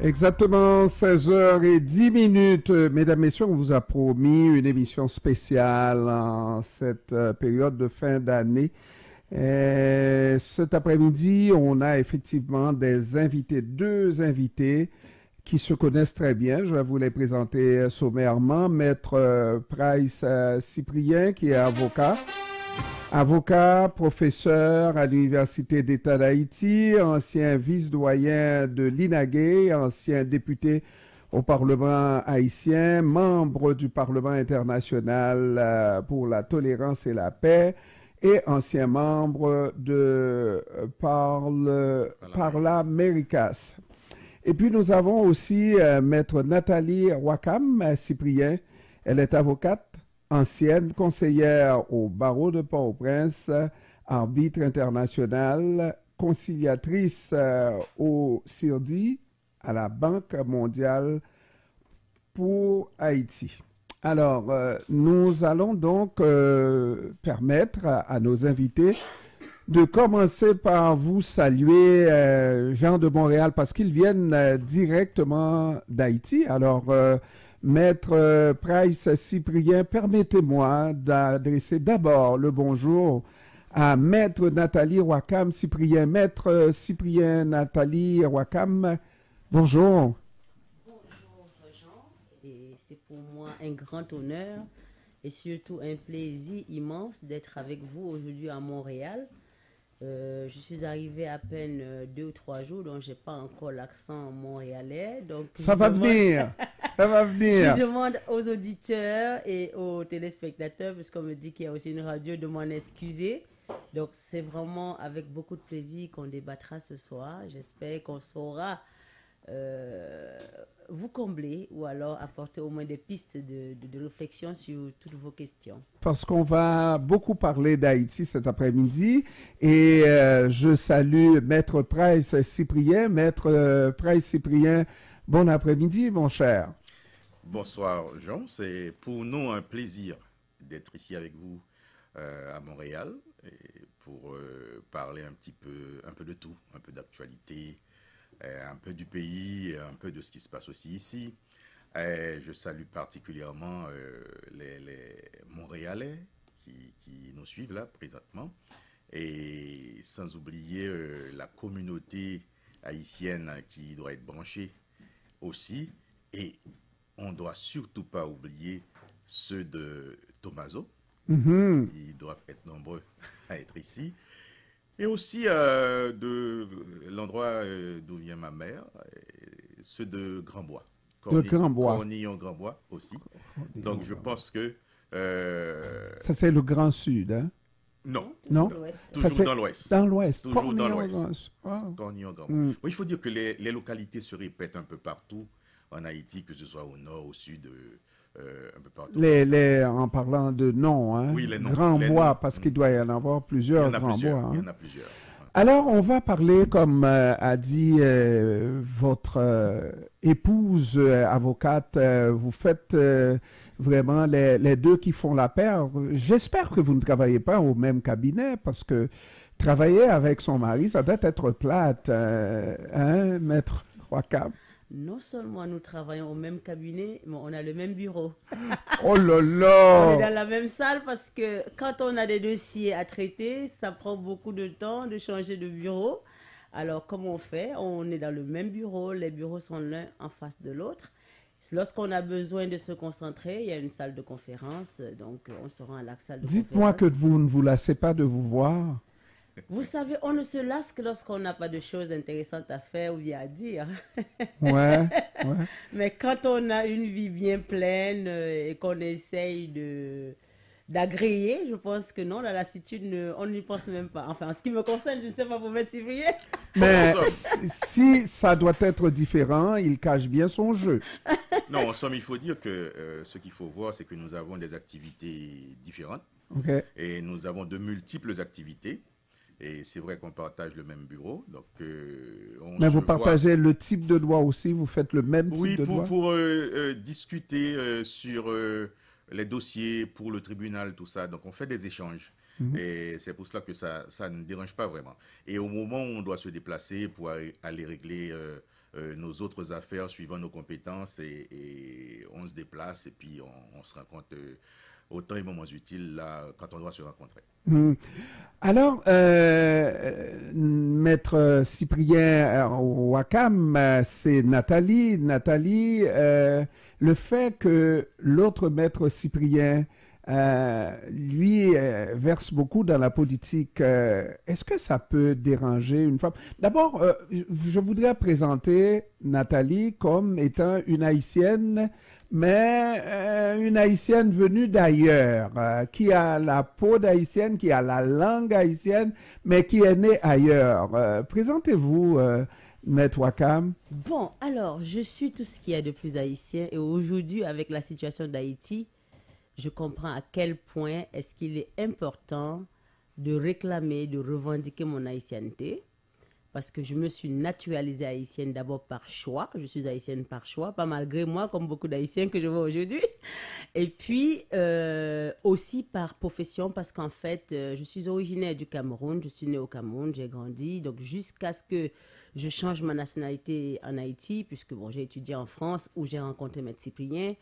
Exactement 16h10. Mesdames, Messieurs, on vous a promis une émission spéciale en cette période de fin d'année. Cet après-midi, on a effectivement des invités, deux invités qui se connaissent très bien. Je vais vous les présenter sommairement. Maître Price Cyprien, qui est avocat. Avocat, professeur à l'Université d'État d'Haïti, ancien vice-doyen de l'INAGUE, ancien député au Parlement haïtien, membre du Parlement international pour la tolérance et la paix et ancien membre de Parla Americas. Et puis nous avons aussi Maître Nathalie Wakam Cyprien. Elle est avocate, ancienne conseillère au barreau de Port-au-Prince, arbitre international, conciliatrice au CIRDI, à la Banque mondiale pour Haïti. Alors, nous allons donc permettre à nos invités de commencer par vous saluer, Jean de Montréal, parce qu'ils viennent directement d'Haïti. Alors, Maître Price Cyprien, permettez-moi d'adresser d'abord le bonjour à Maître Nathalie Wakam Cyprien. Maître Cyprien Nathalie Wakam, bonjour. Bonjour Jean, et c'est pour moi un grand honneur et surtout un plaisir immense d'être avec vous aujourd'hui à Montréal. Je suis arrivée à peine 2 ou 3 jours, donc j'ai pas encore l'accent montréalais. Donc Ça va venir, ça va venir. je demande aux auditeurs et aux téléspectateurs, puisqu'on me dit qu'il y a aussi une radio, de m'en excuser. Donc c'est vraiment avec beaucoup de plaisir qu'on débattra ce soir. J'espère qu'on saura vous combler ou alors apporter au moins des pistes de réflexion sur toutes vos questions. Parce qu'on va beaucoup parler d'Haïti cet après-midi et je salue Maître Price Cyprien. Maître Price Cyprien, bon après-midi, mon cher. Bonsoir Jean, c'est pour nous un plaisir d'être ici avec vous à Montréal et pour parler un peu de tout, un peu d'actualité, un peu du pays, un peu de ce qui se passe aussi ici. Je salue particulièrement les Montréalais qui nous suivent là présentement et sans oublier la communauté haïtienne qui doit être branchée aussi. Et on ne doit surtout pas oublier ceux de Tomaso. Ils doivent être nombreux à être ici. Et aussi de l'endroit d'où vient ma mère, ceux de Grand-Bois. De Grand-Bois. Cornillon-Grand-Bois aussi. Donc je pense que... Ça, c'est le Grand Sud, hein? Non. Toujours Non? dans l'Ouest. Toujours dans l'Ouest. Dans l'Ouest. Toujours dans Cornillon, l'Ouest. ah. Cornillon-Grand-Bois. Oui, il faut dire que les localités se répètent un peu partout en Haïti, que ce soit au nord, au sud, un peu partout. En parlant de noms, hein? Oui, les noms. Grand Les Bois, noms. parce qu'il doit y en avoir Il y plusieurs en a Grands plusieurs. Bois. Il y Hein? en a plusieurs. Alors, on va parler, comme a dit votre épouse avocate, vous faites vraiment les deux qui font la paire. J'espère que vous ne travaillez pas au même cabinet, parce que travailler avec son mari, ça doit être plate, hein, Maître Wakam? Non seulement nous travaillons au même cabinet, mais on a le même bureau. Oh là On est là! dans la même salle parce que quand on a des dossiers à traiter, ça prend beaucoup de temps de changer de bureau. Alors, comment on fait? On est dans le même bureau, les bureaux sont l'un en face de l'autre. Lorsqu'on a besoin de se concentrer, il y a une salle de conférence, donc on se rend à la salle de Dites-moi que conférence. vous ne vous lassez pas de vous voir. Vous savez, on ne se lasse que lorsqu'on n'a pas de choses intéressantes à faire ou bien à dire. Ouais, ouais. Mais quand on a une vie bien pleine et qu'on essaye d'agréer, je pense que non, la lassitude, on n'y pense même pas. Enfin, en ce qui me concerne, je ne sais pas pour mettre Cyprien. Mais En somme, si ça doit être différent, il cache bien son jeu. non, en somme, il faut dire que ce qu'il faut voir, c'est que nous avons des activités différentes OK? et nous avons de multiples activités. Et c'est vrai qu'on partage le même bureau, donc on Mais se vous voit. partagez le type de droit aussi, vous faites le même Oui, type de droit? pour discuter sur les dossiers pour le tribunal, tout ça. Donc on fait des échanges. Et c'est pour cela que ça ne dérange pas vraiment. Et au moment où on doit se déplacer pour aller régler nos autres affaires suivant nos compétences et on se déplace et puis on se rencontre au temps et moments utiles là, quand on doit se rencontrer. Alors, Maître Cyprien Ouakam, c'est Nathalie. Nathalie, le fait que l'autre Maître Cyprien, lui, verse beaucoup dans la politique, est-ce que ça peut déranger une femme? D'abord, je voudrais présenter Nathalie comme étant une Haïtienne, mais une Haïtienne venue d'ailleurs, qui a la peau d'Haïtienne, qui a la langue haïtienne, mais qui est née ailleurs. Présentez-vous, Maître Ouakam. Bon, alors, je suis tout ce qu'il y a de plus haïtien et aujourd'hui, avec la situation d'Haïti, je comprends à quel point est-ce qu'il est important de réclamer, de revendiquer mon haïtienneté. Parce que je me suis naturalisée haïtienne d'abord par choix. Je suis haïtienne par choix, pas malgré moi, comme beaucoup d'haïtiens que je vois aujourd'hui. Et puis, aussi par profession, parce qu'en fait, je suis originaire du Cameroun. Je suis née au Cameroun, j'ai grandi. Donc, jusqu'à ce que je change ma nationalité en Haïti, puisque bon, j'ai étudié en France, où j'ai rencontré Maître Cyprien.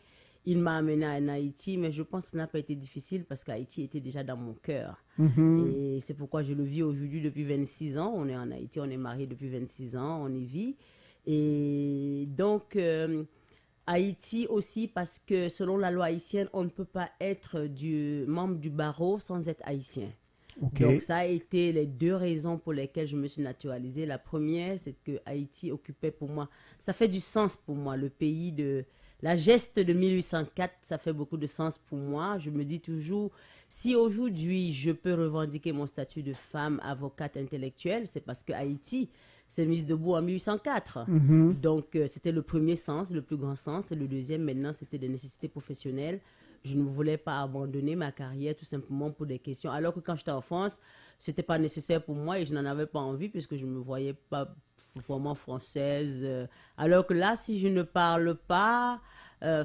Il m'a amené en Haïti, mais je pense que ça n'a pas été difficile parce qu'Haïti était déjà dans mon cœur. Et c'est pourquoi je le vis aujourd'hui depuis 26 ans. On est en Haïti, on est mariés depuis 26 ans, on y vit. Et donc, Haïti aussi parce que selon la loi haïtienne, on ne peut pas être membre du barreau sans être haïtien. Okay. Donc, ça a été les deux raisons pour lesquelles je me suis naturalisée. La première, c'est que Haïti occupait pour moi, ça fait du sens pour moi, le pays de... La geste de 1804, ça fait beaucoup de sens pour moi. Je me dis toujours, si aujourd'hui je peux revendiquer mon statut de femme avocate intellectuelle, c'est parce que Haïti s'est mise debout en 1804. Donc, c'était le premier sens, le plus grand sens. Et le deuxième, maintenant, c'était des nécessités professionnelles. Je ne voulais pas abandonner ma carrière tout simplement pour des questions. Alors que quand j'étais en France, ce n'était pas nécessaire pour moi et je n'en avais pas envie puisque je ne me voyais pas vraiment française. Alors que là, si je ne parle pas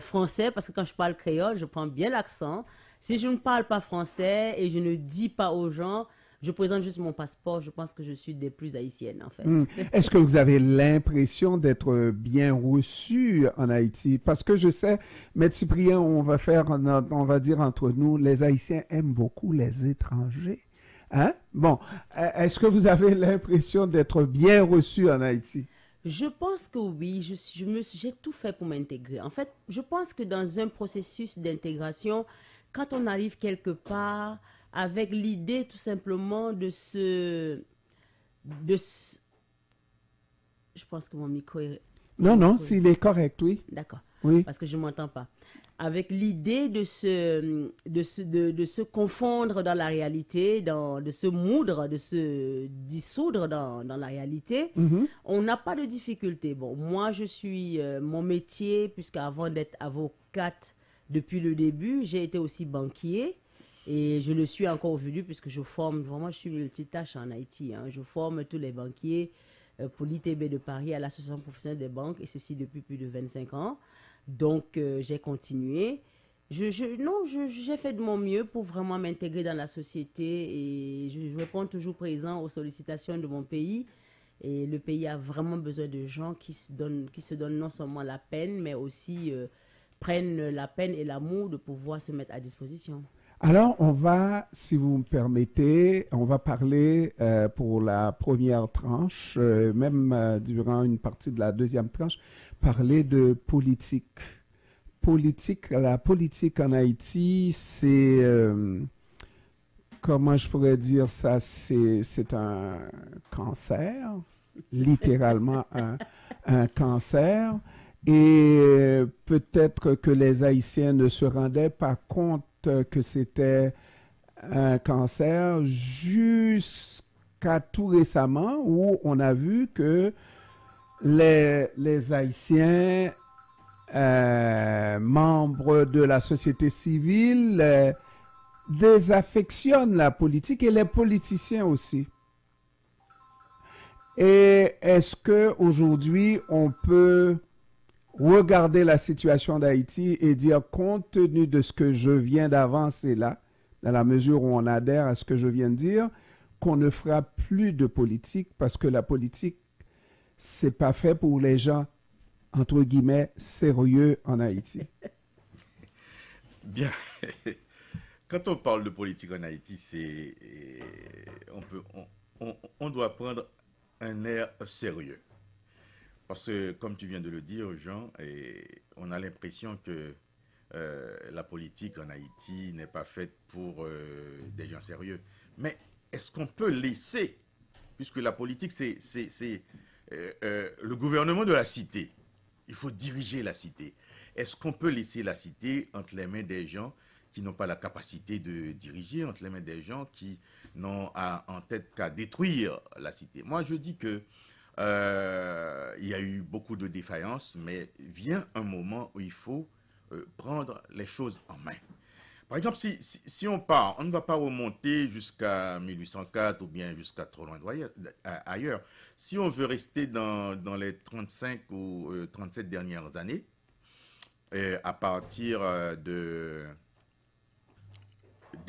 français, parce que quand je parle créole, je prends bien l'accent. Si je ne parle pas français et je ne dis pas aux gens, je présente juste mon passeport, je pense que je suis des plus haïtiennes, en fait. Est-ce que vous avez l'impression d'être bien reçu en Haïti? Parce que je sais, Maître Cyprien, on va dire entre nous, les Haïtiens aiment beaucoup les étrangers. Hein? Bon, est-ce que vous avez l'impression d'être bien reçu en Haïti? Je pense que oui, j'ai tout fait pour m'intégrer. En fait, je pense que dans un processus d'intégration, quand on arrive quelque part avec l'idée tout simplement je pense que mon micro est... Non, s'il est correct, oui. D'accord. Oui. Parce que je ne m'entends pas. Avec l'idée de se confondre dans la réalité, de se moudre, de se dissoudre dans la réalité, on n'a pas de difficulté. Bon, moi, je suis mon métier, puisqu'avant d'être avocate depuis le début, j'ai été aussi banquier. Et je le suis encore aujourd'hui puisque je forme, vraiment je suis multitâche en Haïti. Je forme tous les banquiers pour l'ITB de Paris à l'Association professionnelle des banques et ceci depuis plus de 25 ans. Donc j'ai continué. J'ai fait de mon mieux pour vraiment m'intégrer dans la société et je réponds toujours présent aux sollicitations de mon pays. Et le pays a vraiment besoin de gens qui se donnent non seulement la peine, mais aussi prennent la peine et l'amour de pouvoir se mettre à disposition. Alors, on va, si vous me permettez, on va parler pour la première tranche, même durant une partie de la deuxième tranche, parler de politique. La politique en Haïti, c'est, comment je pourrais dire ça, c'est un cancer, littéralement un cancer. Et peut-être que les Haïtiens ne se rendaient pas compte que c'était un cancer jusqu'à tout récemment où on a vu que les Haïtiens membres de la société civile désaffectionnent la politique et les politiciens aussi. Et est-ce qu'aujourd'hui on peut regarder la situation d'Haïti et dire, compte tenu de ce que je viens d'avancer là, dans la mesure où on adhère à ce que je viens de dire, qu'on ne fera plus de politique parce que la politique c'est pas fait pour les gens, entre guillemets, sérieux en Haïti. Bien. Quand on parle de politique en Haïti, on doit prendre un air sérieux. Parce que, comme tu viens de le dire, Jean, on a l'impression que la politique en Haïti n'est pas faite pour des gens sérieux. Mais est-ce qu'on peut laisser, puisque la politique, c'est le gouvernement de la cité, il faut diriger la cité. Est-ce qu'on peut laisser la cité entre les mains des gens qui n'ont pas la capacité de diriger, entre les mains des gens qui n'ont en tête qu'à détruire la cité? Moi, je dis que il y a eu beaucoup de défaillances, mais vient un moment où il faut prendre les choses en main. Par exemple, si on part, on ne va pas remonter jusqu'à 1804 ou bien jusqu'à trop loin ailleurs. Si on veut rester dans les 35 ou 37 dernières années, à partir des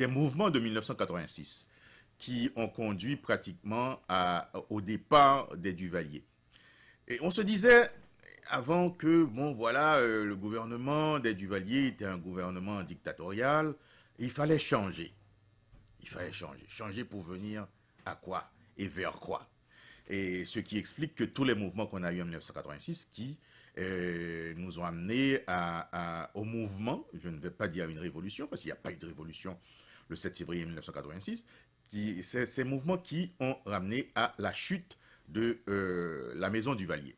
mouvements de 1986 qui ont conduit pratiquement au départ des Duvalier. Et on se disait avant que, bon voilà, le gouvernement des Duvalier était un gouvernement dictatorial, et il fallait changer. Il fallait changer. Changer pour venir à quoi et vers quoi? Et ce qui explique que tous les mouvements qu'on a eu en 1986 qui nous ont amenés au mouvement, je ne vais pas dire à une révolution, parce qu'il n'y a pas eu de révolution le 7 février 1986, ces mouvements qui ont ramené à la chute de la maison Duvalier.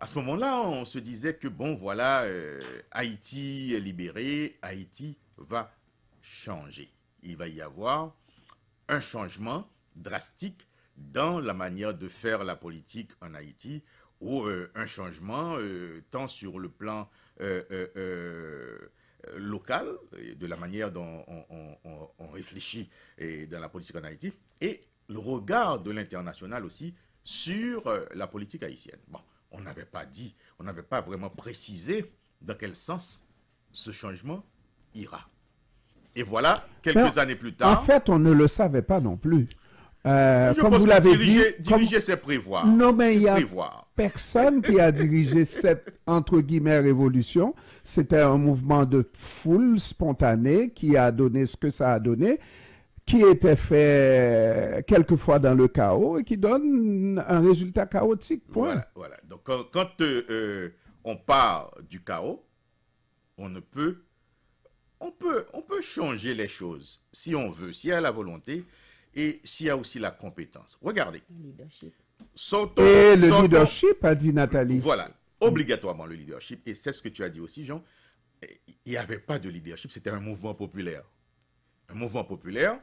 À ce moment-là, on se disait que, bon, voilà, Haïti est libéré, Haïti va changer. Il va y avoir un changement drastique dans la manière de faire la politique en Haïti, ou un changement tant sur le plan local, de la manière dont on réfléchit dans la politique en Haïti, et le regard de l'international aussi sur la politique haïtienne. Bon, on n'avait pas dit, on n'avait pas vraiment précisé dans quel sens ce changement ira. Et voilà, quelques années plus tard... En fait, on ne le savait pas non plus. Comme vous l'avez dit... Diriger, c'est prévoir. Non, mais il y a personne qui a dirigé cette, entre guillemets, révolution. C'était un mouvement de foule spontané qui a donné ce que ça a donné, qui était fait quelquefois dans le chaos et qui donne un résultat chaotique. Point. Voilà. Donc, quand on part du chaos, on peut changer les choses si on veut, s'il y a la volonté et s'il y a aussi la compétence. Regardez. Le leadership, a dit Nathalie. Voilà, obligatoirement le leadership. Et c'est ce que tu as dit aussi, Jean. Il n'y avait pas de leadership, c'était un mouvement populaire. Un mouvement populaire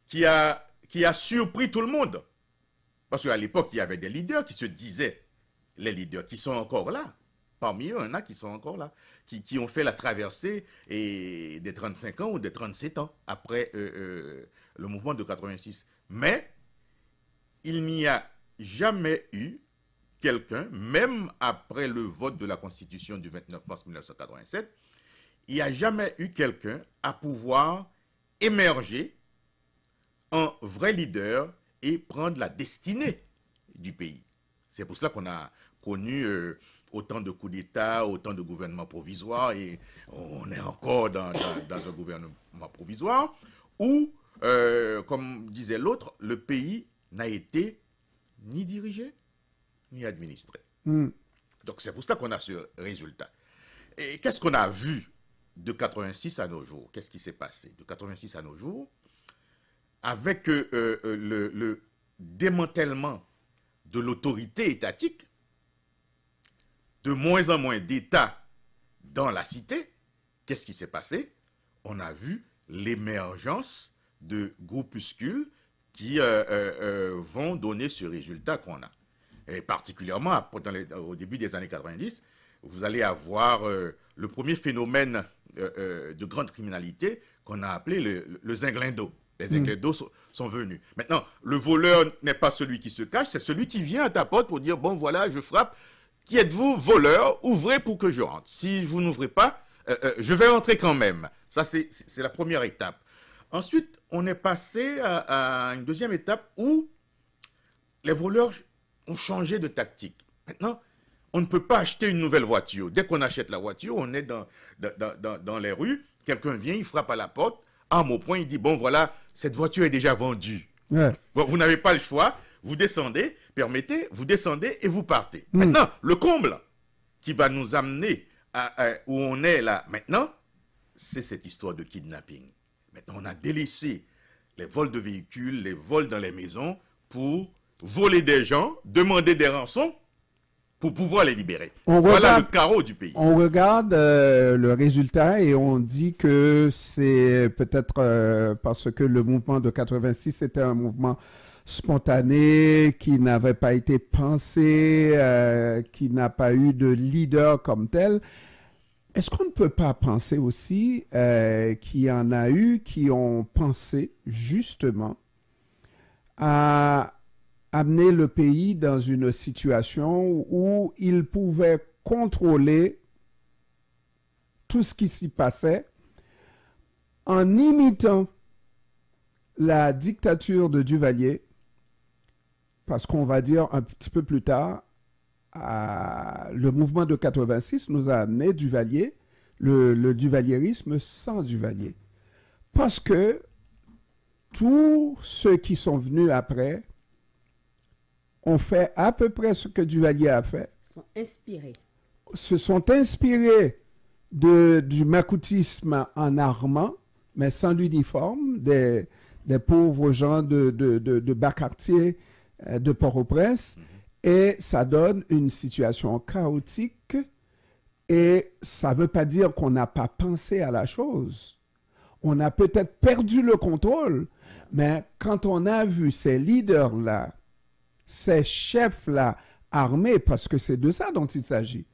qui a surpris tout le monde. Parce qu'à l'époque, il y avait des leaders qui se disaient, les leaders qui sont encore là. Parmi eux, il y en a qui sont encore là, qui ont fait la traversée des 35 ans ou des 37 ans après le mouvement de 86. Mais il n'y a jamais eu quelqu'un, même après le vote de la Constitution du 29 mars 1987, il n'y a jamais eu quelqu'un à pouvoir émerger en vrai leader et prendre la destinée du pays. C'est pour cela qu'on a connu autant de coups d'État, autant de gouvernements provisoires, et on est encore dans un gouvernement provisoire où, comme disait l'autre, le pays n'a été ni dirigé, ni administré. Donc c'est pour cela qu'on a ce résultat. Et qu'est-ce qu'on a vu de 86 à nos jours? Qu'est-ce qui s'est passé de 86 à nos jours? Avec le démantèlement de l'autorité étatique, de moins en moins d'États dans la cité, qu'est-ce qui s'est passé? On a vu l'émergence de groupuscules qui vont donner ce résultat qu'on a. Et particulièrement au début des années 90, vous allez avoir le premier phénomène de grande criminalité qu'on a appelé le zinglindo. Les zinglindo sont venus. Maintenant, le voleur n'est pas celui qui se cache, c'est celui qui vient à ta porte pour dire, bon voilà, je frappe, qui êtes-vous, voleur? Ouvrez pour que je rentre. Si vous n'ouvrez pas, je vais rentrer quand même. Ça, c'est la première étape. Ensuite, on est passé à une deuxième étape où les voleurs ont changé de tactique. Maintenant, on ne peut pas acheter une nouvelle voiture. Dès qu'on achète la voiture, on est dans les rues, quelqu'un vient, il frappe à la porte, arme au poing, il dit, bon voilà, cette voiture est déjà vendue. Ouais. Bon, vous n'avez pas le choix, vous descendez, vous descendez et vous partez. Maintenant, le comble qui va nous amener où on est là maintenant, c'est cette histoire de kidnapping. Maintenant, on a délaissé les vols de véhicules, les vols dans les maisons pour voler des gens, demander des rançons pour pouvoir les libérer. Voilà le carreau du pays. On regarde le résultat et on dit que c'est peut-être parce que le mouvement de 86 était un mouvement spontané, qui n'avait pas été pensé, qui n'a pas eu de leader comme tel. Est-ce qu'on ne peut pas penser aussi qu'il y en a eu qui ont pensé justement à amener le pays dans une situation où ils pouvaient contrôler tout ce qui s'y passait en imitant la dictature de Duvalier, parce qu'on va dire un petit peu plus tard, le mouvement de 86 nous a amené Duvalier, le duvalierisme sans Duvalier. Parce que tous ceux qui sont venus après ont fait à peu près ce que Duvalier a fait. Se sont inspirés du macoutisme en armant, mais sans l'uniforme, des pauvres gens de bas-quartier de Port-au-Prince. Et ça donne une situation chaotique. Et ça ne veut pas dire qu'on n'a pas pensé à la chose. On a peut-être perdu le contrôle, mais quand on a vu ces leaders-là, ces chefs-là armés, parce que c'est de ça dont il s'agit,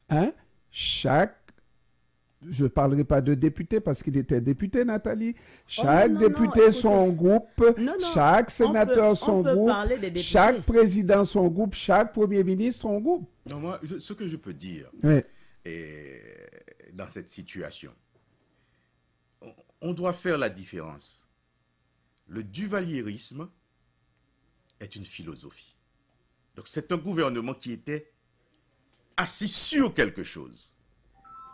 hein? Je ne parlerai pas de député parce qu'il était député, Nathalie. Chaque député son groupe, chaque sénateur son groupe, chaque président son groupe, chaque premier ministre son groupe. Non, moi, ce que je peux dire dans cette situation, on doit faire la différence. Le duvalierisme est une philosophie. Donc c'est un gouvernement qui était assis sur quelque chose.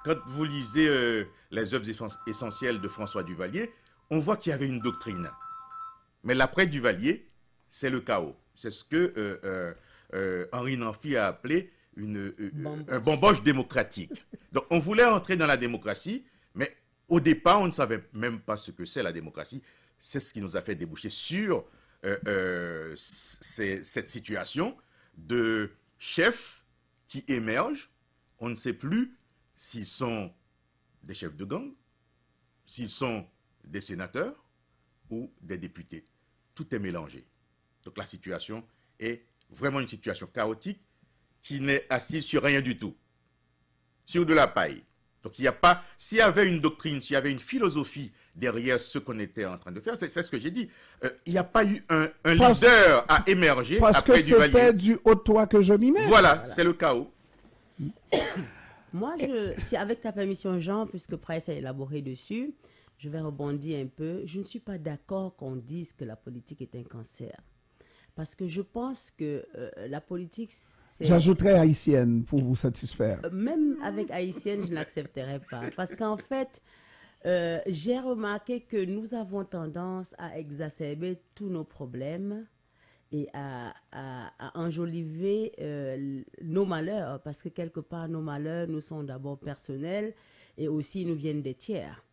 Quand vous lisez les œuvres essentielles de François Duvalier, on voit qu'il y avait une doctrine. Mais l'après Duvalier, c'est le chaos. C'est ce que Henri Nanfi a appelé un bamboche démocratique. Donc on voulait entrer dans la démocratie, mais au départ, on ne savait même pas ce que c'est la démocratie. C'est ce qui nous a fait déboucher sur cette situation de chefs qui émergent. On ne sait plus s'ils sont des chefs de gang, s'ils sont des sénateurs ou des députés. Tout est mélangé. Donc la situation est vraiment une situation chaotique qui n'est assise sur rien du tout, sur de la paille. Donc il n'y a pas, s'il y avait une doctrine, s'il y avait une philosophie derrière ce qu'on était en train de faire, c'est ce que j'ai dit. Il n'y a pas eu un leader à émerger après Duvalier. Parce que c'était du haut de toi que je m'y mets. Voilà, c'est le chaos. Moi, si avec ta permission, Jean, puisque Price a élaboré dessus, je vais rebondir un peu. Je ne suis pas d'accord qu'on dise que la politique est un cancer. Parce que je pense que la politique, c'est... J'ajouterais haïtienne pour vous satisfaire. Même avec haïtienne, je n'accepterais pas. Parce qu'en fait, j'ai remarqué que nous avons tendance à exacerber tous nos problèmes et à enjoliver nos malheurs. Parce que quelque part, nos malheurs nous sont d'abord personnels et aussi nous viennent des tiers.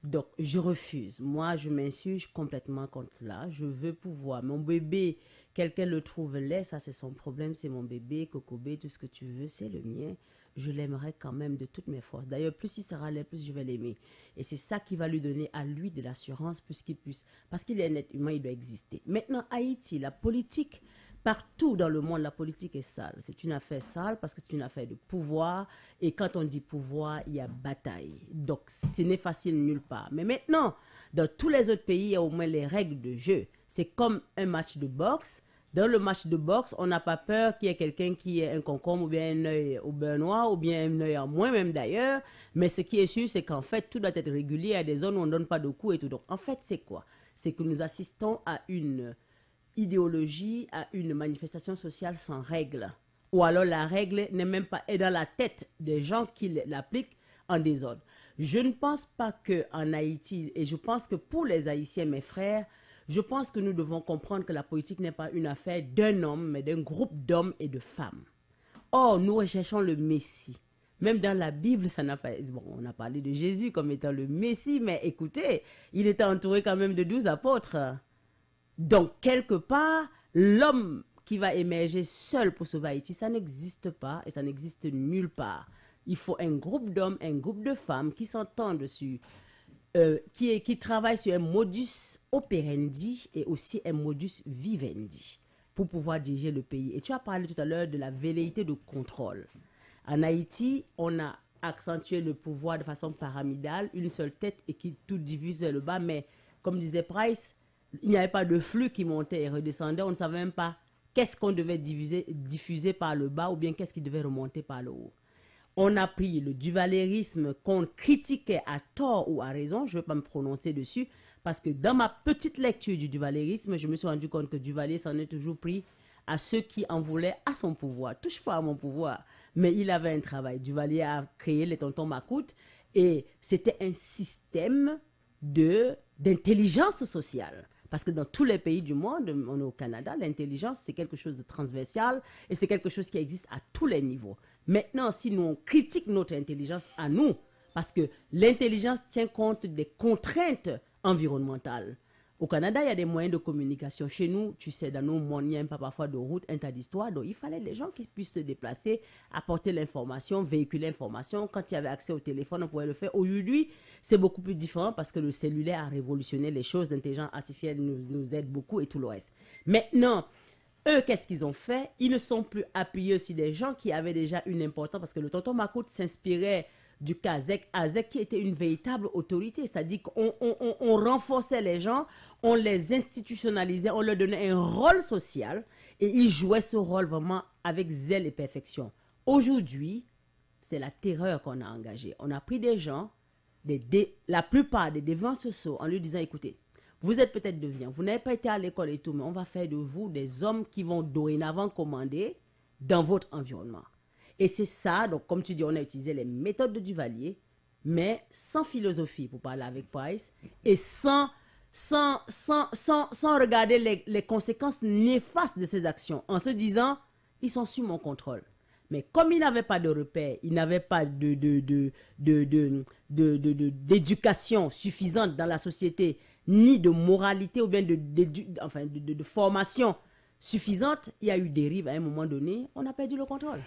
Donc, je refuse. Moi, je m'insurge complètement contre cela. Je veux pouvoir. Mon bébé, quelqu'un le trouve laid, ça c'est son problème, c'est mon bébé, cocobé, tout ce que tu veux, c'est le mien. Je l'aimerai quand même de toutes mes forces. D'ailleurs, plus il sera laid, plus je vais l'aimer. Et c'est ça qui va lui donner à lui de l'assurance, plus qu'il puisse. Parce qu'il est un être humain, il doit exister. Maintenant, Haïti, la politique, partout dans le monde, la politique est sale. C'est une affaire sale parce que c'est une affaire de pouvoir. Et quand on dit pouvoir, il y a bataille. Donc, ce n'est facile nulle part. Mais maintenant, dans tous les autres pays, il y a au moins les règles de jeu. C'est comme un match de boxe. Dans le match de boxe, on n'a pas peur qu'il y ait quelqu'un qui ait un concombre ou bien un œil au beurre noir ou bien un œil en moins même d'ailleurs. Mais ce qui est sûr, c'est qu'en fait, tout doit être régulier à des zones où on ne donne pas de coups et tout. Donc, en fait, c'est quoi? C'est que nous assistons à une idéologie, à une manifestation sociale sans règles. Ou alors la règle n'est même pas est dans la tête des gens qui l'appliquent en désordre. Je ne pense pas qu'en Haïti, et je pense que pour les Haïtiens, mes frères, je pense que nous devons comprendre que la politique n'est pas une affaire d'un homme, mais d'un groupe d'hommes et de femmes. Or, nous recherchons le Messie. Même dans la Bible, ça n'a pas... Bon, on a parlé de Jésus comme étant le Messie, mais écoutez, il était entouré quand même de 12 apôtres. Donc, quelque part, l'homme qui va émerger seul pour sauver Haïti, ça n'existe pas et ça n'existe nulle part. Il faut un groupe d'hommes, un groupe de femmes qui s'entendent dessus, qui travaillent sur un modus operandi et aussi un modus vivendi pour pouvoir diriger le pays. Et tu as parlé tout à l'heure de la velléité de contrôle. En Haïti, on a accentué le pouvoir de façon pyramidale, une seule tête et qui tout divise vers le bas. Mais comme disait Price, il n'y avait pas de flux qui montait et redescendait. On ne savait même pas qu'est-ce qu'on devait diffuser par le bas ou bien qu'est-ce qui devait remonter par le haut. On a pris le duvalérisme qu'on critiquait à tort ou à raison. Je ne vais pas me prononcer dessus parce que dans ma petite lecture du duvalérisme, je me suis rendu compte que Duvalier s'en est toujours pris à ceux qui en voulaient à son pouvoir. Touche pas à mon pouvoir. Mais il avait un travail. Duvalier a créé les tontons Macoute et c'était un système d'intelligence sociale. Parce que dans tous les pays du monde, on est au Canada, l'intelligence, c'est quelque chose de transversal et c'est quelque chose qui existe à tous les niveaux. Maintenant, si nous on critique notre intelligence à nous, parce que l'intelligence tient compte des contraintes environnementales. Au Canada, il y a des moyens de communication. Chez nous, tu sais, dans nos mondes, il n'y a pas parfois de route, un tas d'histoires. Donc, il fallait des gens qui puissent se déplacer, apporter l'information, véhiculer l'information. Quand il y avait accès au téléphone, on pouvait le faire. Aujourd'hui, c'est beaucoup plus différent parce que le cellulaire a révolutionné les choses. L'intelligence artificielle nous aide beaucoup et tout le reste. Maintenant, eux, qu'est-ce qu'ils ont fait? Ils ne sont plus appuyés sur des gens qui avaient déjà une importance parce que le tonton Macoute s'inspirait du cas Azek qui était une véritable autorité, c'est-à-dire qu'on renforçait les gens, on les institutionnalisait, on leur donnait un rôle social et ils jouaient ce rôle vraiment avec zèle et perfection. Aujourd'hui, c'est la terreur qu'on a engagée. On a pris des gens, la plupart des déviants sociaux, en lui disant, écoutez, vous êtes peut-être déviants, vous n'avez pas été à l'école et tout, mais on va faire de vous des hommes qui vont dorénavant commander dans votre environnement. Et c'est ça, donc comme tu dis, on a utilisé les méthodes de Duvalier, mais sans philosophie, pour parler avec Price, et sans regarder les conséquences néfastes de ces actions, en se disant, ils sont sous mon contrôle. Mais comme ils n'avaient pas de repères, ils n'avaient pas d'éducation suffisante dans la société, ni de moralité ou bien de formation suffisante, il y a eu dérive à un moment donné, on a perdu le contrôle.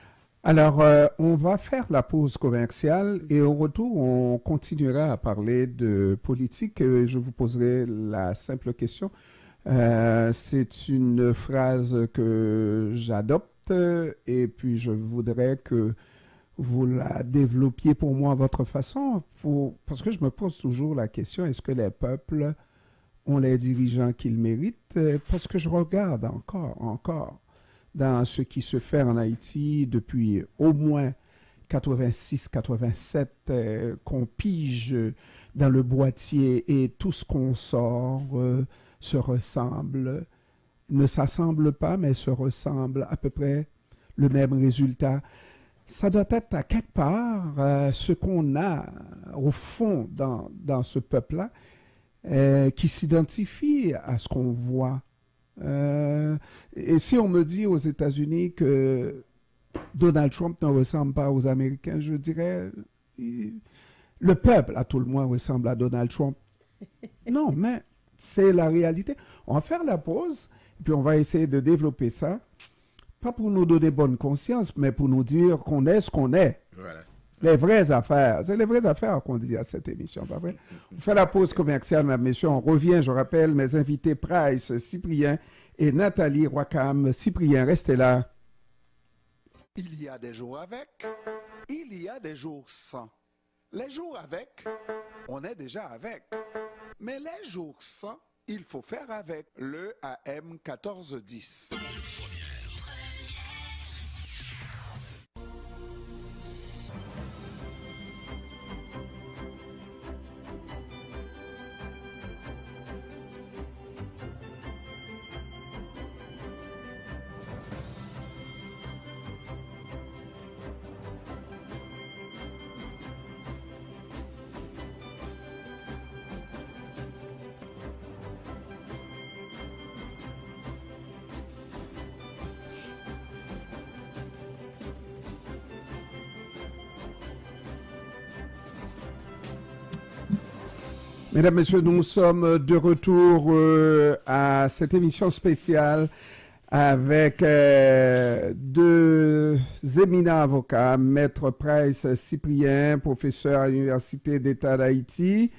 Alors, on va faire la pause commerciale et au retour, on continuera à parler de politique. Je vous poserai la simple question. C'est une phrase que j'adopte et puis je voudrais que vous la développiez pour moi à votre façon, parce que je me pose toujours la question, est-ce que les peuples ont les dirigeants qu'ils méritent? Parce que je regarde encore dans ce qui se fait en Haïti depuis au moins 86-87, qu'on pige dans le boîtier et tout ce qu'on sort se ressemble, ne s'assemble pas, mais se ressemble à peu près le même résultat. Ça doit être à quelque part ce qu'on a au fond dans ce peuple-là qui s'identifie à ce qu'on voit. Et si on me dit aux États-Unis que Donald Trump ne ressemble pas aux Américains, je dirais le peuple, à tout le moins, ressemble à Donald Trump. Non, mais c'est la réalité. On va faire la pause, et puis on va essayer de développer ça, pas pour nous donner bonne conscience, mais pour nous dire qu'on est ce qu'on est. Voilà. Les vraies affaires. C'est les vraies affaires qu'on dit à cette émission, pas vrai? On fait la pause commerciale, mesdames, messieurs. On revient, je rappelle, mes invités Price, Cyprien et Nathalie Roicam. Cyprien, restez là. Il y a des jours avec, il y a des jours sans. Les jours avec, on est déjà avec. Mais les jours sans, il faut faire avec le AM 1410. Mesdames, Messieurs, nous sommes de retour à cette émission spéciale avec deux éminents avocats, Maître Price Cyprien, professeur à l'Université d'État d'Haïti,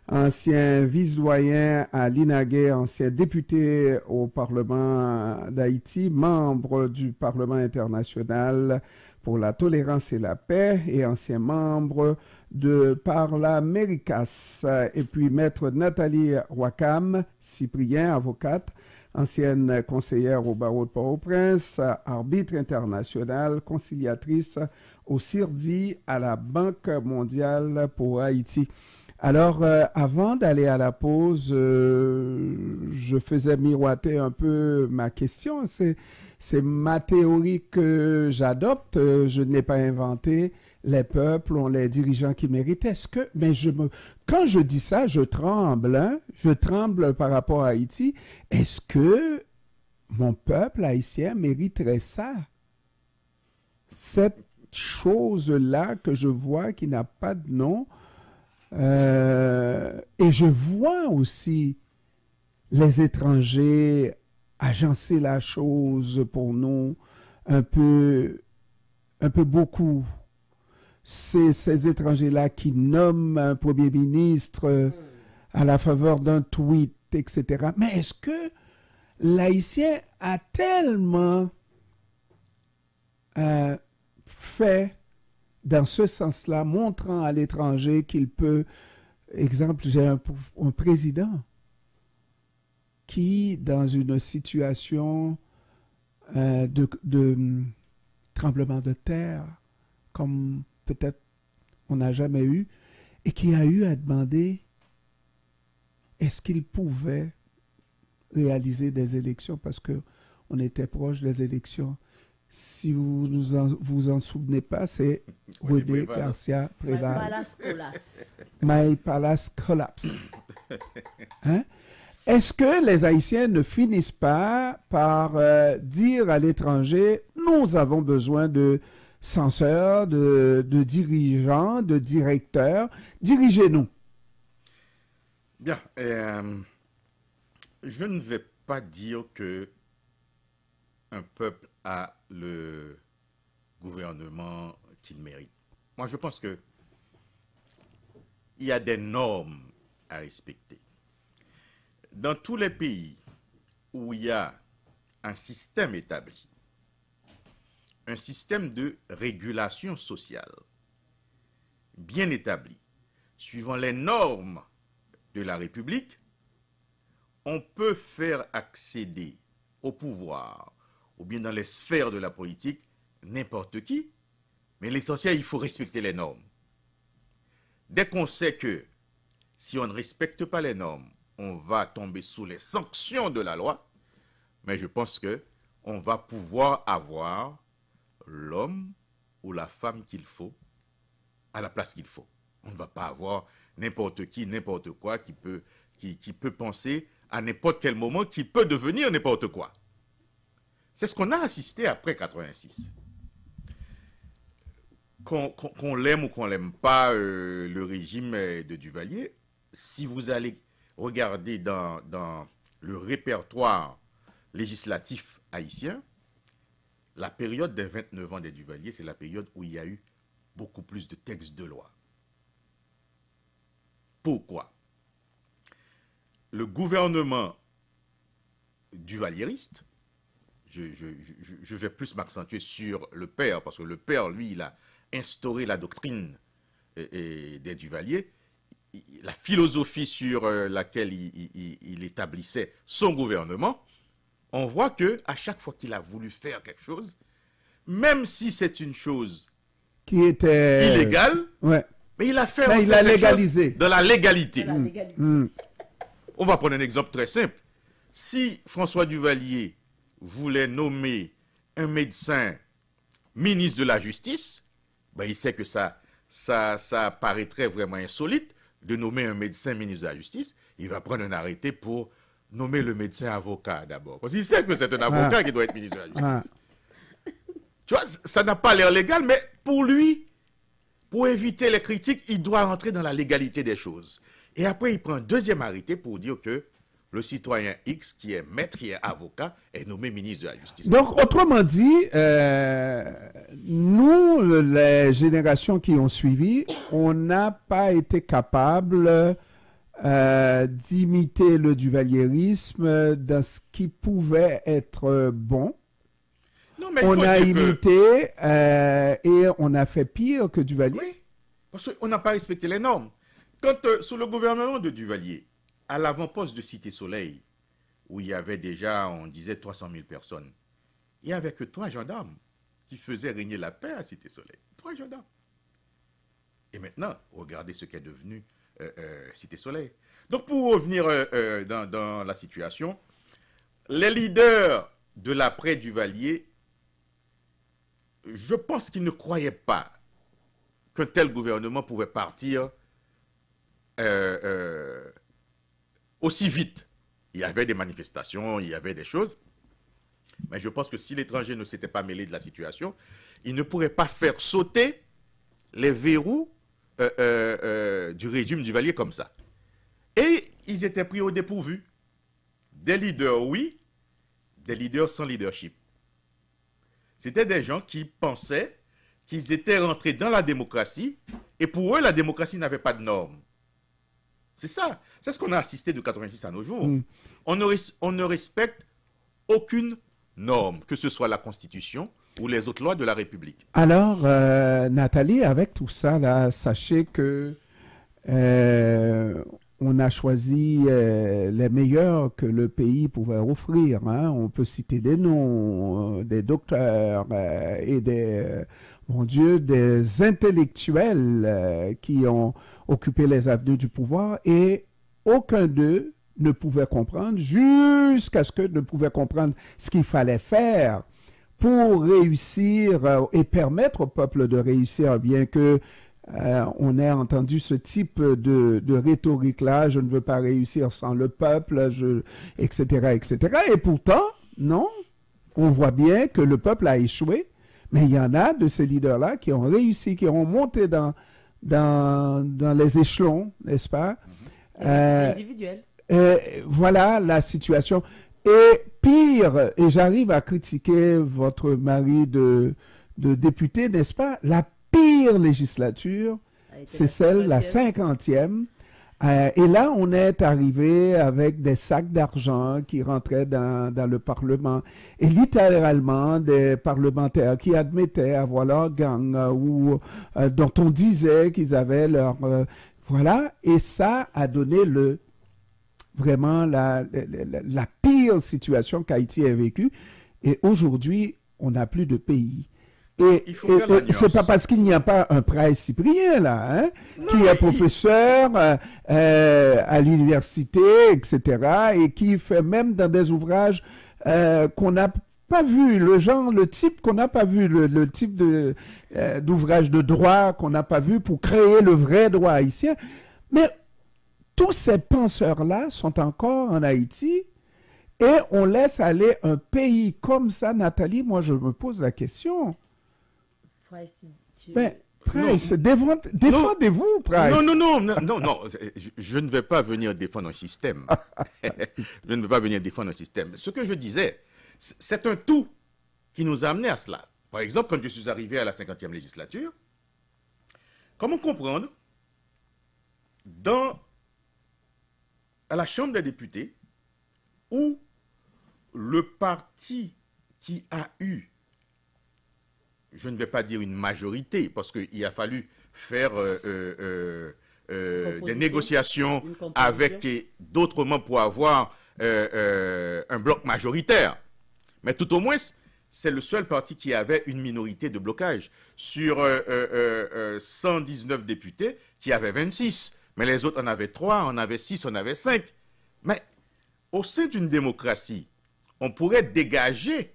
ancien vice-doyen à l'INAGUE, ancien député au Parlement d'Haïti, membre du Parlement international pour la tolérance et la paix et ancien membre de Parlaméricas. Et puis Maître Nathalie Wakam Cyprien, avocate, ancienne conseillère au barreau de Port-au-Prince, arbitre international, conciliatrice au CIRDI à la Banque mondiale pour Haïti. Alors, avant d'aller à la pause, je faisais miroiter un peu ma question. C'est ma théorie que j'adopte. Je ne l'ai pas inventée. Les peuples ont les dirigeants qu'ils méritent. Mais quand je dis ça, je tremble. Hein? Je tremble par rapport à Haïti. Est-ce que mon peuple haïtien mériterait ça? Cette chose-là que je vois qui n'a pas de nom. Et je vois aussi les étrangers agencer la chose pour nous un peu beaucoup. C'est ces étrangers-là qui nomment un premier ministre à la faveur d'un tweet, etc. Mais est-ce que l'Haïtien a tellement fait dans ce sens-là, montrant à l'étranger qu'il peut... Exemple, j'ai un président qui, dans une situation de tremblement de terre, comme peut-être on n'a jamais eu, et qui a eu à demander est-ce qu'il pouvait réaliser des élections, parce qu'on était proche des élections. Si vous vous en souvenez pas, c'est René Garcia Préval. My Palace Collapse. Hein? Est-ce que les Haïtiens ne finissent pas par dire à l'étranger, nous avons besoin de censeurs, de dirigeants, de directeurs, dirigez-nous? Bien, je ne vais pas dire que un peuple a le gouvernement qu'il mérite. Moi, je pense que il y a des normes à respecter. Dans tous les pays où il y a un système établi, un système de régulation sociale bien établi, suivant les normes de la République, on peut faire accéder au pouvoir ou bien dans les sphères de la politique, n'importe qui, mais l'essentiel, il faut respecter les normes. Dès qu'on sait que si on ne respecte pas les normes, on va tomber sous les sanctions de la loi, mais je pense qu'on va pouvoir avoir l'homme ou la femme qu'il faut à la place qu'il faut. On ne va pas avoir n'importe qui, n'importe quoi qui peut penser à n'importe quel moment qu'il peut devenir n'importe quoi. C'est ce qu'on a assisté après 86. Qu'on l'aime ou qu'on l'aime pas le régime de Duvalier, si vous allez regarder dans le répertoire législatif haïtien, la période des 29 ans des Duvalier, c'est la période où il y a eu beaucoup plus de textes de loi. Pourquoi? Le gouvernement duvalieriste, je vais plus m'accentuer sur le père, parce que le père, lui, il a instauré la doctrine des Duvalier, la philosophie sur laquelle il établissait son gouvernement. On voit que à chaque fois qu'il a voulu faire quelque chose, même si c'est une chose qui était illégale, ouais. Mais il a fait il a légalisé dans la légalité. Mm. On va prendre un exemple très simple. Si François Duvalier voulait nommer un médecin ministre de la Justice, ben il sait que ça paraîtrait vraiment insolite de nommer un médecin ministre de la Justice. Il va prendre un arrêté pour nommer le médecin avocat d'abord. Parce qu'il sait que c'est un avocat qui doit être ministre de la Justice. Tu vois, ça n'a pas l'air légal, mais pour lui, pour éviter les critiques, il doit rentrer dans la légalité des choses. Et après, il prend un deuxième arrêté pour dire que le citoyen X, qui est maître, qui est avocat, est nommé ministre de la Justice. Donc, autrement dit, nous, les générations qui ont suivi, on n'a pas été capable d'imiter le duvalierisme dans ce qui pouvait être bon. Non, mais il On faut a dire que- imité et on a fait pire que Duvalier. Oui, parce qu'on n'a pas respecté les normes. Quand, sous le gouvernement de Duvalier, à l'avant-poste de Cité Soleil, où il y avait déjà, on disait, 300 000 personnes, il n'y avait que 3 gendarmes qui faisaient régner la paix à Cité Soleil. 3 gendarmes. Et maintenant, regardez ce qu'est devenu Cité Soleil. Donc, pour revenir dans la situation, les leaders de l'après-Duvalier, je pense qu'ils ne croyaient pas qu'un tel gouvernement pouvait partir aussi vite. Il y avait des manifestations, il y avait des choses. Mais je pense que si l'étranger ne s'était pas mêlé de la situation, il ne pourrait pas faire sauter les verrous du régime Duvalier comme ça. Et ils étaient pris au dépourvu. Des leaders, oui, des leaders sans leadership. C'était des gens qui pensaient qu'ils étaient rentrés dans la démocratie et pour eux, la démocratie n'avait pas de normes. C'est ça. C'est ce qu'on a assisté de 86 à nos jours. On ne respecte aucune norme, que ce soit la Constitution ou les autres lois de la République. Alors, Nathalie, avec tout ça, là, sachez que on a choisi les meilleurs que le pays pouvait offrir. Hein. On peut citer des noms, des docteurs et mon Dieu, des intellectuels qui ont occupé les avenues du pouvoir et aucun d'eux ne pouvait comprendre jusqu'à ce que ne pouvait comprendre ce qu'il fallait faire pour réussir et permettre au peuple de réussir, bien que on ait entendu ce type de rhétorique-là, je ne veux pas réussir sans le peuple, etc., etc. Et pourtant, non, on voit bien que le peuple a échoué, mais il y en a de ces leaders-là qui ont réussi, qui ont monté dans les échelons, n'est-ce pas? Individuel. Voilà la situation. Et pire, et j'arrive à critiquer votre mari de député, n'est-ce pas? La pire législature, c'est celle, la 50e. Et là, on est arrivé avec des sacs d'argent qui rentraient dans le Parlement. Et littéralement, des parlementaires qui admettaient avoir leur gang ou dont on disait qu'ils avaient leur... voilà. Et ça a donné vraiment la pire situation qu'Haïti a vécue. Et aujourd'hui, on n'a plus de pays. Et c'est pas parce qu'il n'y a pas un Prince Cyprien, là, hein, qui est professeur à l'université, etc., et qui fait même dans des ouvrages qu'on n'a pas vu, le type qu'on n'a pas vu, le type d'ouvrage de droit qu'on n'a pas vu pour créer le vrai droit haïtien. Mais tous ces penseurs-là sont encore en Haïti et on laisse aller un pays comme ça. Nathalie, moi, je me pose la question. Price, Mais, Price, défendez-vous, Price. Non. Je ne vais pas venir défendre un système. Je ne vais pas venir défendre un système. Ce que je disais, c'est un tout qui nous a amené à cela. Par exemple, quand je suis arrivé à la 50e législature, comment comprendre à la Chambre des députés où le parti qui a eu, je ne vais pas dire une majorité, parce qu'il a fallu faire des négociations avec d'autres membres pour avoir un bloc majoritaire. Mais tout au moins, c'est le seul parti qui avait une minorité de blocage. Sur 119 députés, qui avaient 26. Mais les autres en avaient 3, en avaient 6, en avaient 5. Mais au sein d'une démocratie, on pourrait dégager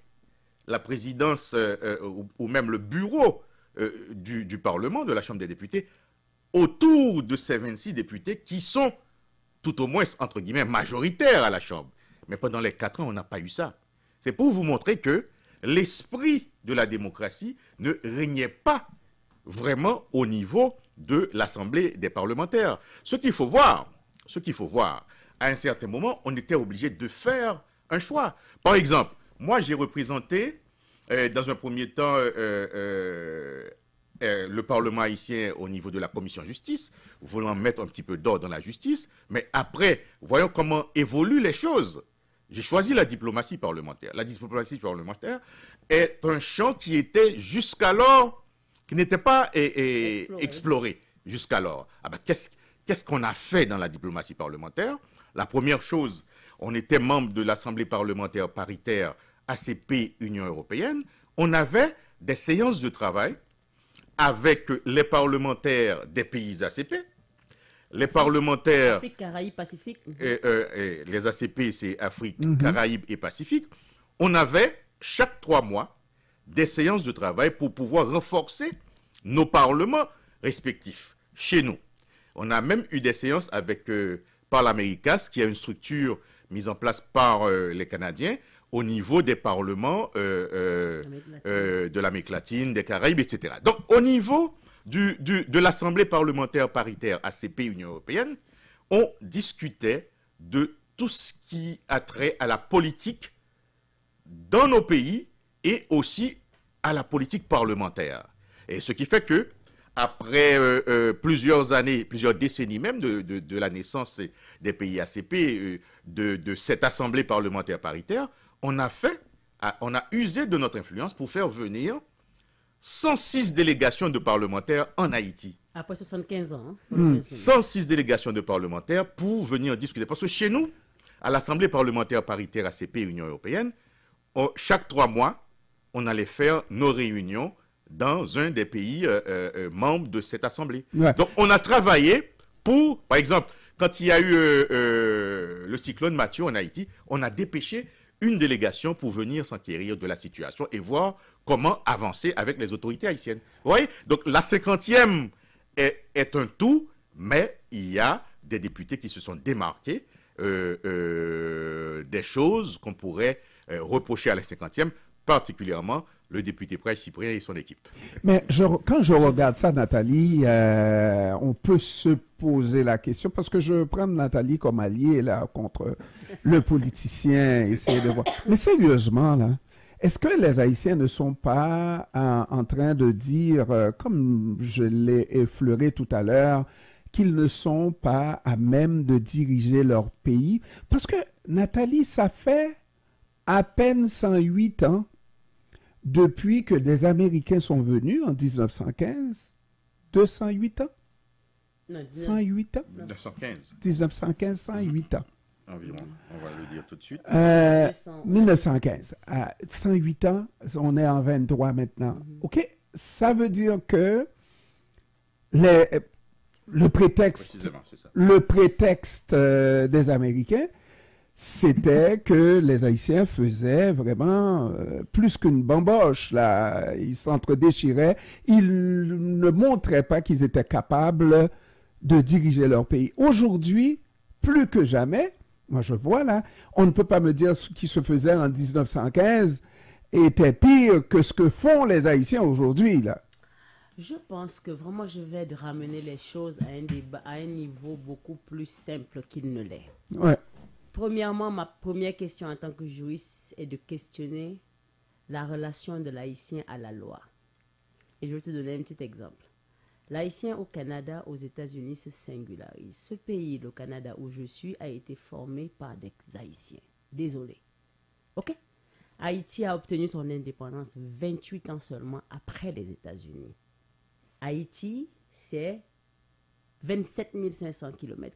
la présidence ou même le bureau du Parlement, de la Chambre des députés, autour de ces 26 députés qui sont, tout au moins, entre guillemets, majoritaires à la Chambre. Mais pendant les 4 ans, on n'a pas eu ça. C'est pour vous montrer que l'esprit de la démocratie ne régnait pas vraiment au niveau de l'Assemblée des parlementaires. Ce qu'il faut voir, ce qu'il faut voir, à un certain moment, on était obligé de faire un choix. Par exemple, moi, j'ai représenté, dans un premier temps, le Parlement haïtien au niveau de la commission justice, voulant mettre un petit peu d'ordre dans la justice, mais après, voyons comment évoluent les choses. J'ai choisi la diplomatie parlementaire. La diplomatie parlementaire est un champ qui était jusqu'alors, qui n'était pas exploré jusqu'alors. Ah ben, qu'est-ce qu'on a fait dans la diplomatie parlementaire? La première chose, on était membre de l'Assemblée parlementaire paritaire ACP Union européenne. On avait des séances de travail avec les parlementaires des pays ACP, les parlementaires... Afrique, Caraïbes, Pacifique. Les ACP, c'est Afrique, Caraïbes et Pacifique. On avait, chaque 3 mois, des séances de travail pour pouvoir renforcer nos parlements respectifs, chez nous. On a même eu des séances avec Parlaméricas, qui est une structure mise en place par les Canadiens, au niveau des parlements de l'Amérique latine, des Caraïbes, etc. Donc, au niveau de l'Assemblée parlementaire paritaire ACP Union européenne, on discutait de tout ce qui a trait à la politique dans nos pays et aussi à la politique parlementaire. Et ce qui fait que, après plusieurs années, plusieurs décennies même de la naissance des pays ACP, de cette Assemblée parlementaire paritaire, on a usé de notre influence pour faire venir 106 délégations de parlementaires en Haïti. Après 75 ans. 106 délégations de parlementaires pour venir discuter. Parce que chez nous, à l'Assemblée parlementaire paritaire ACP Union européenne, chaque 3 mois, on allait faire nos réunions dans un des pays membres de cette Assemblée. Ouais. Donc, on a travaillé pour, par exemple, quand il y a eu le cyclone Mathieu en Haïti, on a dépêché une délégation pour venir s'enquérir de la situation et voir comment avancer avec les autorités haïtiennes. Vous voyez? Donc, la 50e est un tout, mais il y a des députés qui se sont démarqués des choses qu'on pourrait reprocher à la 50e, particulièrement le député Price Cyprien et son équipe. Mais quand je regarde ça, Nathalie, on peut se poser la question, parce que je prends Nathalie comme alliée là, contre le politicien, essayer de voir. Mais sérieusement, là, est-ce que les Haïtiens ne sont pas en train de dire, comme je l'ai effleuré tout à l'heure, qu'ils ne sont pas à même de diriger leur pays? Parce que, Nathalie, ça fait à peine 108 ans depuis que les Américains sont venus en 1915. 208 ans? Non, 108 ans? 1915. 1915, 108 ans. Environ, on va le dire tout de suite. 1915. 108 ans, on est en 23 maintenant. OK? Ça veut dire que le prétexte des Américains, c'était que les Haïtiens faisaient vraiment plus qu'une bamboche, là. Ils s'entre-déchiraient. Ils ne montraient pas qu'ils étaient capables de diriger leur pays. Aujourd'hui, plus que jamais, moi je vois là, on ne peut pas me dire ce qui se faisait en 1915 était pire que ce que font les Haïtiens aujourd'hui, là. Je pense que vraiment je vais ramener les choses à un niveau beaucoup plus simple qu'il ne l'est. Ouais. Premièrement, ma première question en tant que juriste est de questionner la relation de l'Haïtien à la loi. Et je vais te donner un petit exemple. L'Haïtien au Canada, aux États-Unis, se singularise. Ce pays, le Canada où je suis, a été formé par des Haïtiens. Désolé. OK? Haïti a obtenu son indépendance 28 ans seulement après les États-Unis. Haïti, c'est 27 500 km².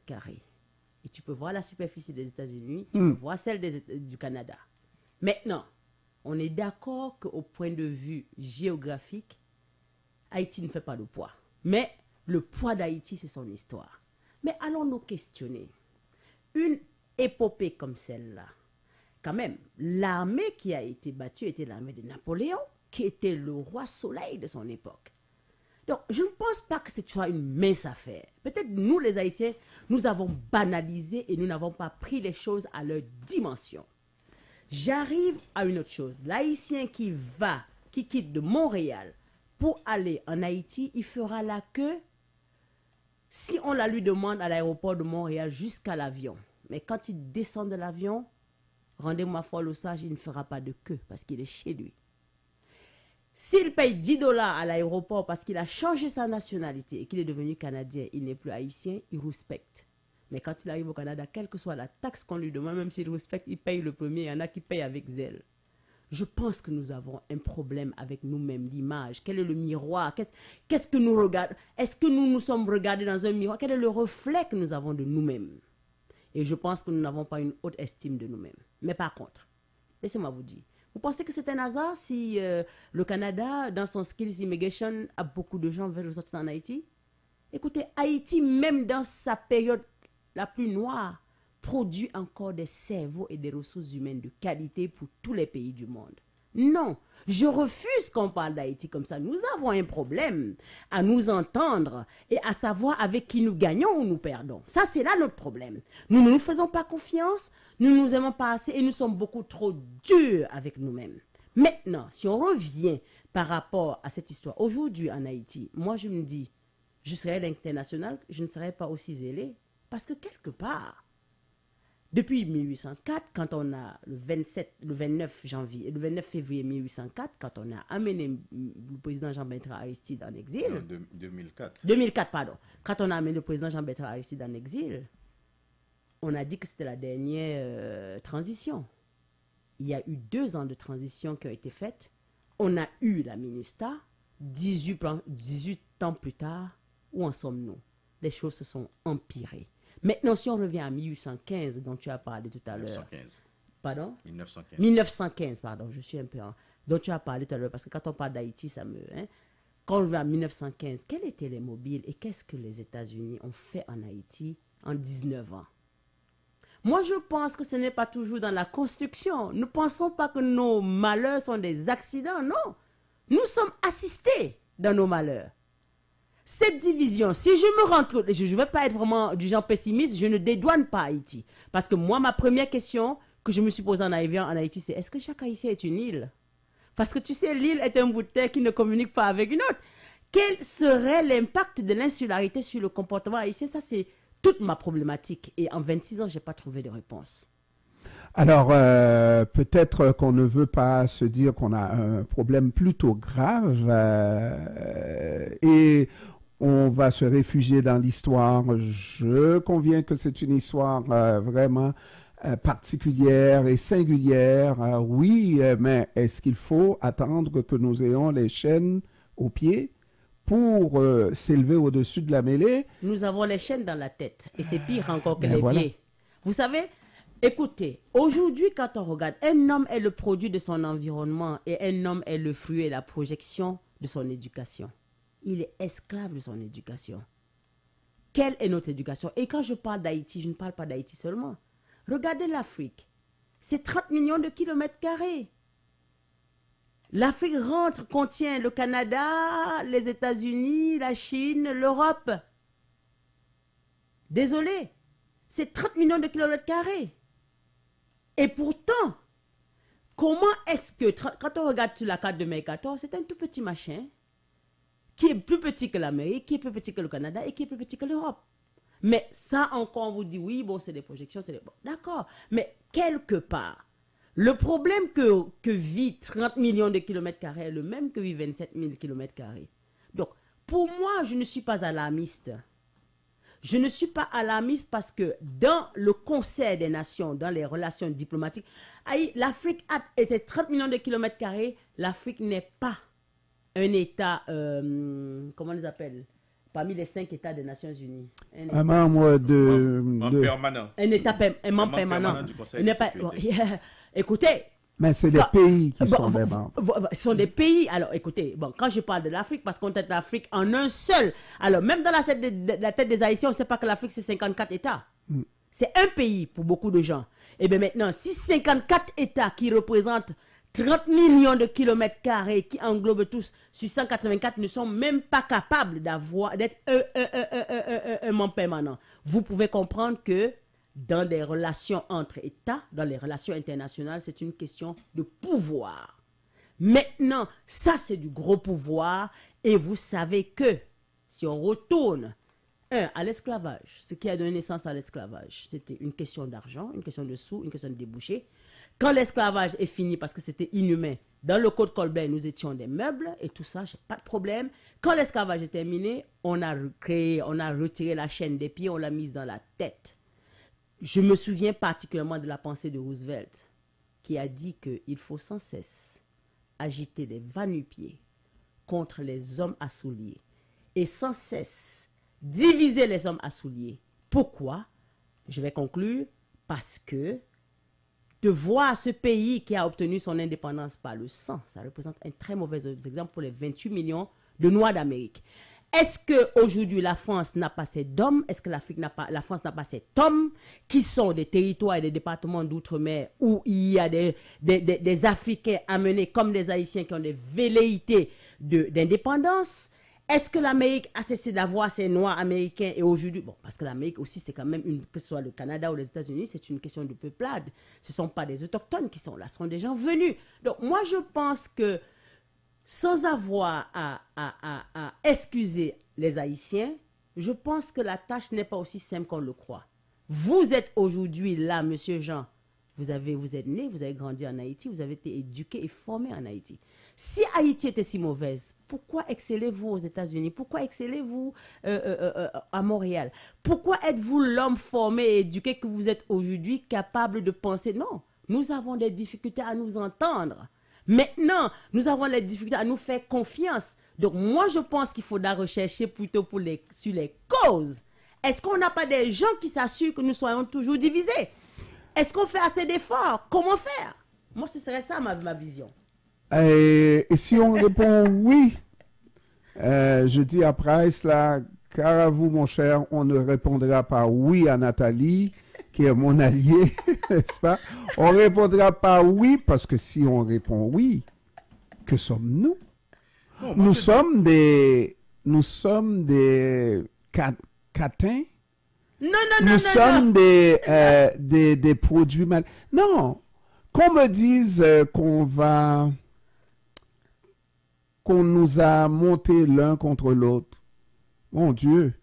Et tu peux voir la superficie des États-Unis, tu peux voir celle du Canada. Maintenant, on est d'accord qu'au point de vue géographique, Haïti ne fait pas le poids. Mais le poids d'Haïti, c'est son histoire. Mais allons nous questionner. Une épopée comme celle-là, quand même, l'armée qui a été battue était l'armée de Napoléon, qui était le roi soleil de son époque. Donc, je ne pense pas que ce soit une mince affaire. Peut-être nous, les Haïtiens, nous avons banalisé et nous n'avons pas pris les choses à leur dimension. J'arrive à une autre chose. L'Haïtien qui quitte de Montréal pour aller en Haïti, il fera la queue Si on la lui demande à l'aéroport de Montréal jusqu'à l'avion, mais quand il descend de l'avion, rendez-moi folle au sage, il ne fera pas de queue parce qu'il est chez lui. S'il paye 10 $ à l'aéroport parce qu'il a changé sa nationalité et qu'il est devenu Canadien, il n'est plus haïtien, il respecte. Mais quand il arrive au Canada, quelle que soit la taxe qu'on lui demande, même s'il respecte, il paye le premier. Il y en a qui payent avec zèle. Je pense que nous avons un problème avec nous-mêmes, l'image. Quel est le miroir? Qu'est-ce que nous regardons? Est-ce que nous nous sommes regardés dans un miroir? Quel est le reflet que nous avons de nous-mêmes? Et je pense que nous n'avons pas une haute estime de nous-mêmes. Mais par contre, laissez-moi vous dire, vous pensez que c'est un hasard si le Canada, dans son Skills Immigration, a beaucoup de gens veulent ressortir en Haïti? Écoutez, Haïti, même dans sa période la plus noire, produit encore des cerveaux et des ressources humaines de qualité pour tous les pays du monde. Non, je refuse qu'on parle d'Haïti comme ça. Nous avons un problème à nous entendre et à savoir avec qui nous gagnons ou nous perdons. Ça, c'est là notre problème. Nous ne nous faisons pas confiance, nous ne nous aimons pas assez et nous sommes beaucoup trop durs avec nous-mêmes. Maintenant, si on revient par rapport à cette histoire, aujourd'hui en Haïti, moi je me dis, je serais à l'international, je ne serais pas aussi zélé parce que quelque part, depuis 1804, quand on a le 29 février 1804, quand on a amené le président Jean-Bertrand Aristide en exil. Non, 2004. 2004, pardon. Quand on a amené le président Jean-Bertrand Aristide en exil, on a dit que c'était la dernière transition. Il y a eu 2 ans de transition qui ont été faites. On a eu la MINUSTAH. 18 ans plus tard, où en sommes-nous? Les choses se sont empirées. Maintenant, si on revient à 1815, dont tu as parlé tout à l'heure. 1915. Pardon? 1915. 1915, pardon, je suis un peu... dont tu as parlé tout à l'heure, parce que quand on parle d'Haïti, ça me... Quand on revient à 1915, quels étaient les mobiles et qu'est-ce que les États-Unis ont fait en Haïti en 19 ans? Moi, je pense que ce n'est pas toujours dans la construction. Ne pensons pas que nos malheurs sont des accidents, non. Nous sommes assistés dans nos malheurs. Cette division, si je me rends compte, je ne vais pas être vraiment du genre pessimiste, je ne dédouane pas Haïti. Parce que moi, ma première question que je me suis posée en arrivant en Haïti, c'est est-ce que chaque Haïtien est une île? Parce que tu sais, l'île est un bout de terre qui ne communique pas avec une autre. Quel serait l'impact de l'insularité sur le comportement haïtien? Ça, c'est toute ma problématique. Et en 26 ans, je n'ai pas trouvé de réponse. Alors, peut-être qu'on ne veut pas se dire qu'on a un problème plutôt grave et on va se réfugier dans l'histoire. Je conviens que c'est une histoire vraiment particulière et singulière. Oui, mais est-ce qu'il faut attendre que nous ayons les chaînes aux pieds pour s'élever au-dessus de la mêlée? Nous avons les chaînes dans la tête et c'est pire encore que Ben les voilà. pieds. Vous savez, écoutez, aujourd'hui quand on regarde, un homme est le produit de son environnement et un homme est le fruit et la projection de son éducation. Il est esclave de son éducation. Quelle est notre éducation? Et quand je parle d'Haïti, je ne parle pas d'Haïti seulement. Regardez l'Afrique. C'est 30 millions de kilomètres carrés. L'Afrique contient le Canada, les États-Unis, la Chine, l'Europe. Désolé, c'est 30 millions de kilomètres carrés. Et pourtant, comment est-ce que, quand on regarde sur la carte de Mercator, c'est un tout petit machin qui est plus petit que l'Amérique, qui est plus petit que le Canada et qui est plus petit que l'Europe. Mais ça encore, on vous dit, oui, bon, c'est des projections, c'est des... Bon, d'accord, mais quelque part, le problème que vit 30 millions de kilomètres carrés est le même que vit 27 000 kilomètres carrés. Donc, pour moi, je ne suis pas alarmiste. Je ne suis pas alarmiste parce que dans le concert des nations, dans les relations diplomatiques, l'Afrique a, et c'est 30 millions de kilomètres carrés, l'Afrique n'est pas un État, comment on les appelle, parmi les 5 États des Nations Unies. Un membre permanent. Un membre permanent du Conseil de sécurité. Écoutez. Mais c'est des pays qui sont des membres. Ce sont des pays. Alors, écoutez, bon, quand je parle de l'Afrique, parce qu'on traite l'Afrique en un seul. Alors, même dans la tête des Haïtiens, on ne sait pas que l'Afrique, c'est 54 États. C'est un pays pour beaucoup de gens. Et bien maintenant, si 54 États qui représentent 30 millions de kilomètres carrés qui englobent tous sur 184 ne sont même pas capables d'être un membre permanent. Vous pouvez comprendre que dans des relations entre États, dans les relations internationales, c'est une question de pouvoir. Maintenant, ça c'est du gros pouvoir et vous savez que si on retourne à l'esclavage, ce qui a donné naissance à l'esclavage. C'était une question d'argent, une question de sous, une question de débouchés. Quand l'esclavage est fini, parce que c'était inhumain, dans le code Colbert, nous étions des meubles et tout ça, j'ai pas de problème. Quand l'esclavage est terminé, on a retiré la chaîne des pieds, on l'a mise dans la tête. Je me souviens particulièrement de la pensée de Roosevelt, qui a dit qu'il faut sans cesse agiter des va-nu-pieds contre les hommes à souliers et sans cesse diviser les hommes à souliers. Pourquoi? Je vais conclure. Parce que de voir ce pays qui a obtenu son indépendance par le sang, ça représente un très mauvais exemple pour les 28 millions de Noirs d'Amérique. Est-ce qu'aujourd'hui la France n'a pas assez d'hommes? Est-ce que la France n'a pas assez d'hommes qui sont des territoires et des départements d'outre-mer où il y a des Africains amenés comme des Haïtiens qui ont des velléités d'indépendance? Est-ce que l'Amérique a cessé d'avoir ses Noirs américains et aujourd'hui, bon, parce que l'Amérique aussi, c'est quand même, que ce soit le Canada ou les États-Unis, c'est une question de peuplade. Ce ne sont pas des autochtones qui sont là, ce sont des gens venus. Donc, moi, je pense que sans avoir à excuser les Haïtiens, je pense que la tâche n'est pas aussi simple qu'on le croit. Vous êtes aujourd'hui là, monsieur Jean. Vous êtes né, vous avez grandi en Haïti, vous avez été éduqué et formé en Haïti. Si Haïti était si mauvaise, pourquoi excellez-vous aux États-Unis? Pourquoi excellez-vous à Montréal? Pourquoi êtes-vous l'homme formé et éduqué que vous êtes aujourd'hui capable de penser? Non, nous avons des difficultés à nous entendre. Maintenant, nous avons des difficultés à nous faire confiance. Donc, moi, je pense qu'il faudra rechercher plutôt sur les causes. Est-ce qu'on n'a pas des gens qui s'assurent que nous soyons toujours divisés? Est-ce qu'on fait assez d'efforts? Comment faire? Moi, ce serait ça ma vision. Et si on répond oui, je dis à Price, là, car à vous, mon cher, on ne répondra pas oui à Nathalie, qui est mon allié, n'est-ce pas? On ne répondra pas oui, parce que si on répond oui, que sommes-nous? Bon, Nous sommes des catins. Nous sommes des produits mal. Non, qu'on me dise qu'on nous a monté l'un contre l'autre. Mon Dieu,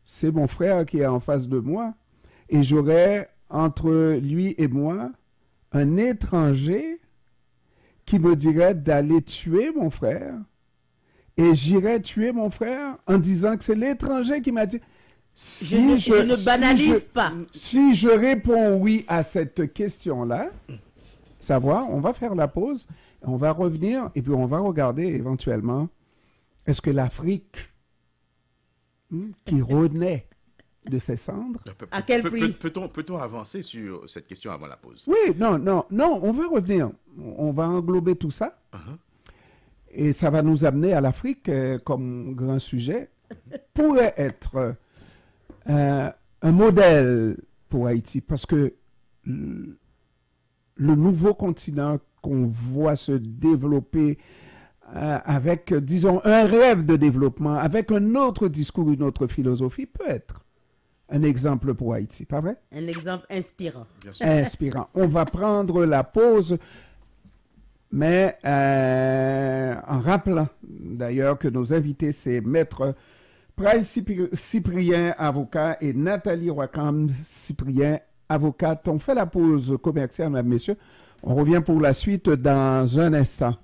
c'est mon frère qui est en face de moi. Et j'aurais entre lui et moi un étranger qui me dirait d'aller tuer mon frère. Et j'irais tuer mon frère en disant que c'est l'étranger qui m'a dit... Je ne banalise pas. Si je réponds oui à cette question-là, savoir, on va faire la pause, on va revenir et puis on va regarder éventuellement, est-ce que l'Afrique qui renaît de ses cendres... À quel prix? Peut-on avancer sur cette question avant la pause? Oui, non, on va revenir. On va englober tout ça. Et ça va nous amener à l'Afrique comme grand sujet. Pourrait être... un modèle pour Haïti, parce que le nouveau continent qu'on voit se développer avec, disons, un rêve de développement, avec un autre discours, une autre philosophie, peut être un exemple pour Haïti, pas vrai? Un exemple inspirant. Inspirant. On va prendre la pause, mais en rappelant d'ailleurs que nos invités, c'est Maître Price Cyprien, avocat, et Nathalie Roacam Cyprien, avocate. On fait la pause commerciale, mesdames, messieurs. On revient pour la suite dans un instant.